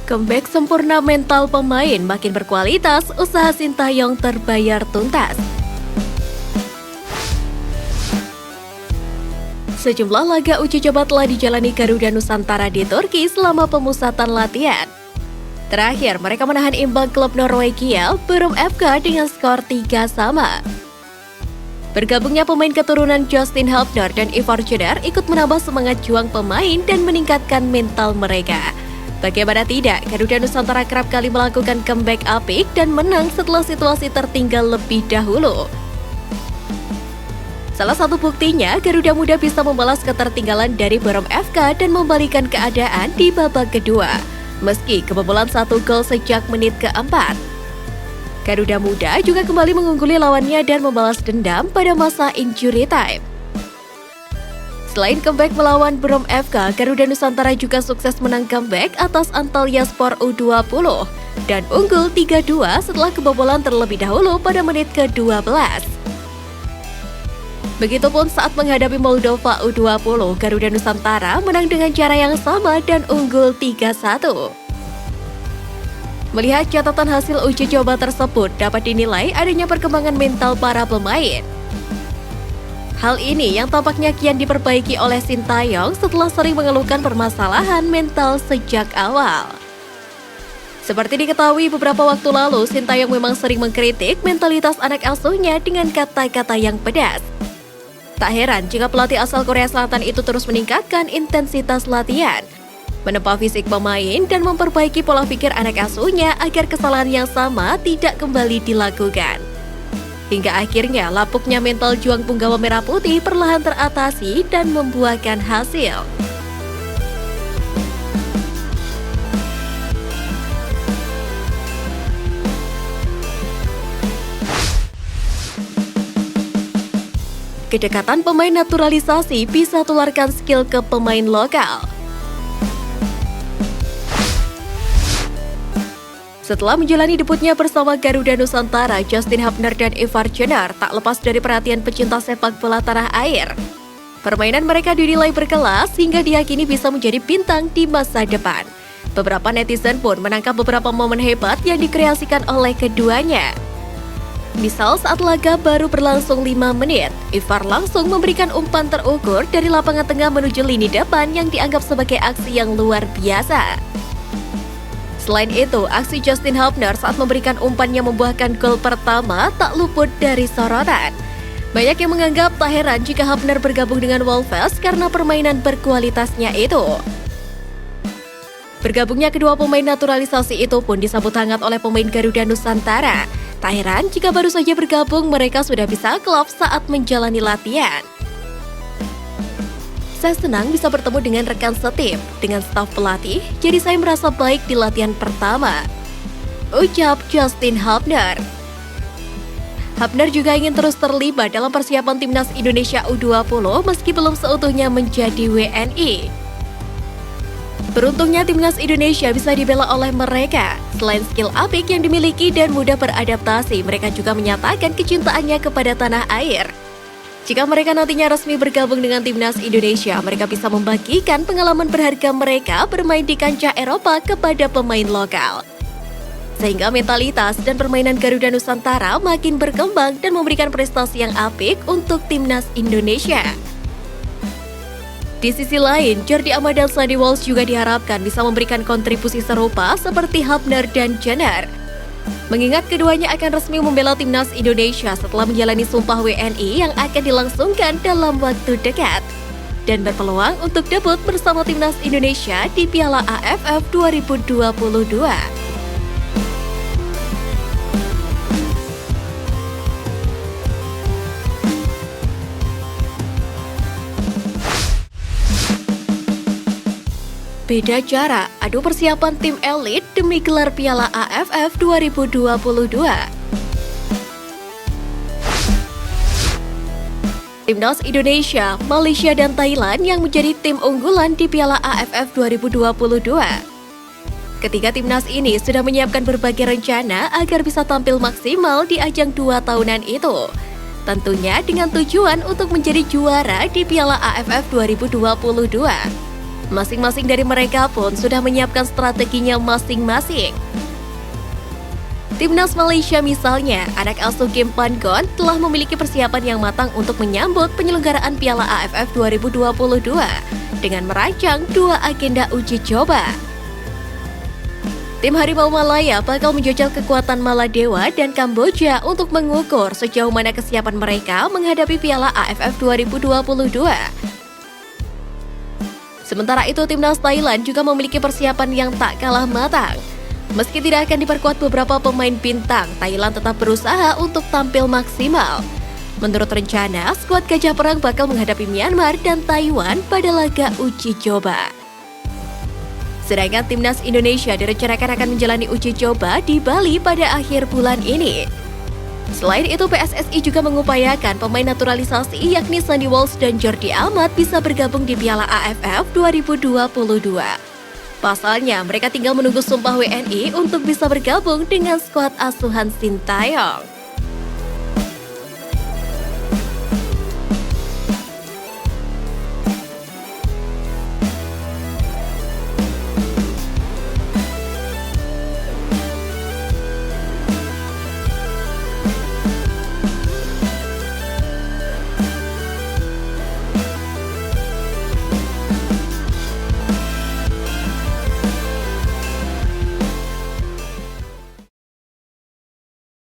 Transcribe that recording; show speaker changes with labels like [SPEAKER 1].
[SPEAKER 1] Comeback sempurna mental pemain makin berkualitas, usaha Sintayong terbayar tuntas. Sejumlah laga uji coba telah dijalani Garuda Nusantara di Turki selama pemusatan latihan. Terakhir, mereka menahan imbang klub Norwegia, Bærum FK dengan skor 3-3. Bergabungnya pemain keturunan Justin Hubner dan Ivar Jenner ikut menambah semangat juang pemain dan meningkatkan mental mereka. Bagaimana tidak, Garuda Nusantara kerap kali melakukan comeback apik dan menang setelah situasi tertinggal lebih dahulu. Salah satu buktinya, Garuda Muda bisa membalas ketertinggalan dari Bærum FK dan membalikan keadaan di babak kedua, meski kebobolan 1 gol sejak menit keempat. Garuda Muda juga kembali mengungguli lawannya dan membalas dendam pada masa injury time. Selain comeback melawan Bærum FK, Garuda Nusantara juga sukses menang comeback atas Antalyaspor U20 dan unggul 3-2 setelah kebobolan terlebih dahulu pada menit ke-12. Begitupun saat menghadapi Moldova U20, Garuda Nusantara menang dengan cara yang sama dan unggul 3-1. Melihat catatan hasil uji coba tersebut, dapat dinilai adanya perkembangan mental para pemain. Hal ini yang tampaknya kian diperbaiki oleh Sintayong setelah sering mengeluhkan permasalahan mental sejak awal. Seperti diketahui beberapa waktu lalu, Sintayong memang sering mengkritik mentalitas anak asuhnya dengan kata-kata yang pedas. Tak heran jika pelatih asal Korea Selatan itu terus meningkatkan intensitas latihan, menempa fisik pemain dan memperbaiki pola pikir anak asuhnya agar kesalahan yang sama tidak kembali dilakukan. Hingga akhirnya lapuknya mental juang punggawa merah putih perlahan teratasi dan membuahkan hasil. Kedekatan pemain naturalisasi bisa tularkan skill ke pemain lokal. Setelah menjalani debutnya bersama Garuda Nusantara, Justin Hubner dan Ivar Jenner tak lepas dari perhatian pecinta sepak bola tanah air. Permainan mereka dinilai berkelas hingga diyakini bisa menjadi bintang di masa depan. Beberapa netizen pun menangkap beberapa momen hebat yang dikreasikan oleh keduanya. Misal saat laga baru berlangsung 5 menit, Ivar langsung memberikan umpan terukur dari lapangan tengah menuju lini depan yang dianggap sebagai aksi yang luar biasa. Selain itu, aksi Justin Hubner saat memberikan umpan yang membuahkan gol pertama tak luput dari sorotan. Banyak yang menganggap tak heran jika Hubner bergabung dengan Wolves karena permainan berkualitasnya itu. Bergabungnya kedua pemain naturalisasi itu pun disambut hangat oleh pemain Garuda Nusantara. Tak heran jika baru saja bergabung mereka sudah bisa klop saat menjalani latihan. Saya senang bisa bertemu dengan rekan setim, dengan staf pelatih, jadi saya merasa baik di latihan pertama, ucap Justin Hubner. Hubner juga ingin terus terlibat dalam persiapan timnas Indonesia U20 meski belum seutuhnya menjadi WNI. Beruntungnya timnas Indonesia bisa dibela oleh mereka. Selain skill apik yang dimiliki dan mudah beradaptasi, mereka juga menyatakan kecintaannya kepada tanah air. Jika mereka nantinya resmi bergabung dengan timnas Indonesia, mereka bisa membagikan pengalaman berharga mereka bermain di kancah Eropa kepada pemain lokal. Sehingga mentalitas dan permainan Garuda Nusantara makin berkembang dan memberikan prestasi yang apik untuk timnas Indonesia. Di sisi lain, Jordi Amat dan Sandy Walsh juga diharapkan bisa memberikan kontribusi serupa seperti Hubner dan Jenner. Mengingat keduanya akan resmi membela timnas Indonesia setelah menjalani sumpah WNI yang akan dilangsungkan dalam waktu dekat dan berpeluang untuk debut bersama timnas Indonesia di Piala AFF 2022. Beda cara, adu persiapan tim elit demi gelar Piala AFF 2022. Timnas Indonesia, Malaysia, dan Thailand yang menjadi tim unggulan di Piala AFF 2022. Ketiga timnas ini sudah menyiapkan berbagai rencana agar bisa tampil maksimal di ajang 2 tahunan itu. Tentunya dengan tujuan untuk menjadi juara di Piala AFF 2022. Masing-masing dari mereka pun sudah menyiapkan strateginya masing-masing. Timnas Malaysia misalnya, anak asuh Kim Pan-gon telah memiliki persiapan yang matang untuk menyambut penyelenggaraan Piala AFF 2022 dengan merancang 2 agenda uji coba. Tim Harimau Malaya bakal menjajal kekuatan Maladewa dan Kamboja untuk mengukur sejauh mana kesiapan mereka menghadapi Piala AFF 2022. Sementara itu, Timnas Thailand juga memiliki persiapan yang tak kalah matang. Meski tidak akan diperkuat beberapa pemain bintang, Thailand tetap berusaha untuk tampil maksimal. Menurut rencana, skuad Gajah Perang bakal menghadapi Myanmar dan Taiwan pada laga uji coba. Sedangkan Timnas Indonesia direncanakan akan menjalani uji coba di Bali pada akhir bulan ini. Selain itu, PSSI juga mengupayakan pemain naturalisasi yakni Sandy Walsh dan Jordi Amat bisa bergabung di Piala AFF 2022. Pasalnya, mereka tinggal menunggu sumpah WNI untuk bisa bergabung dengan skuad asuhan Sintayong.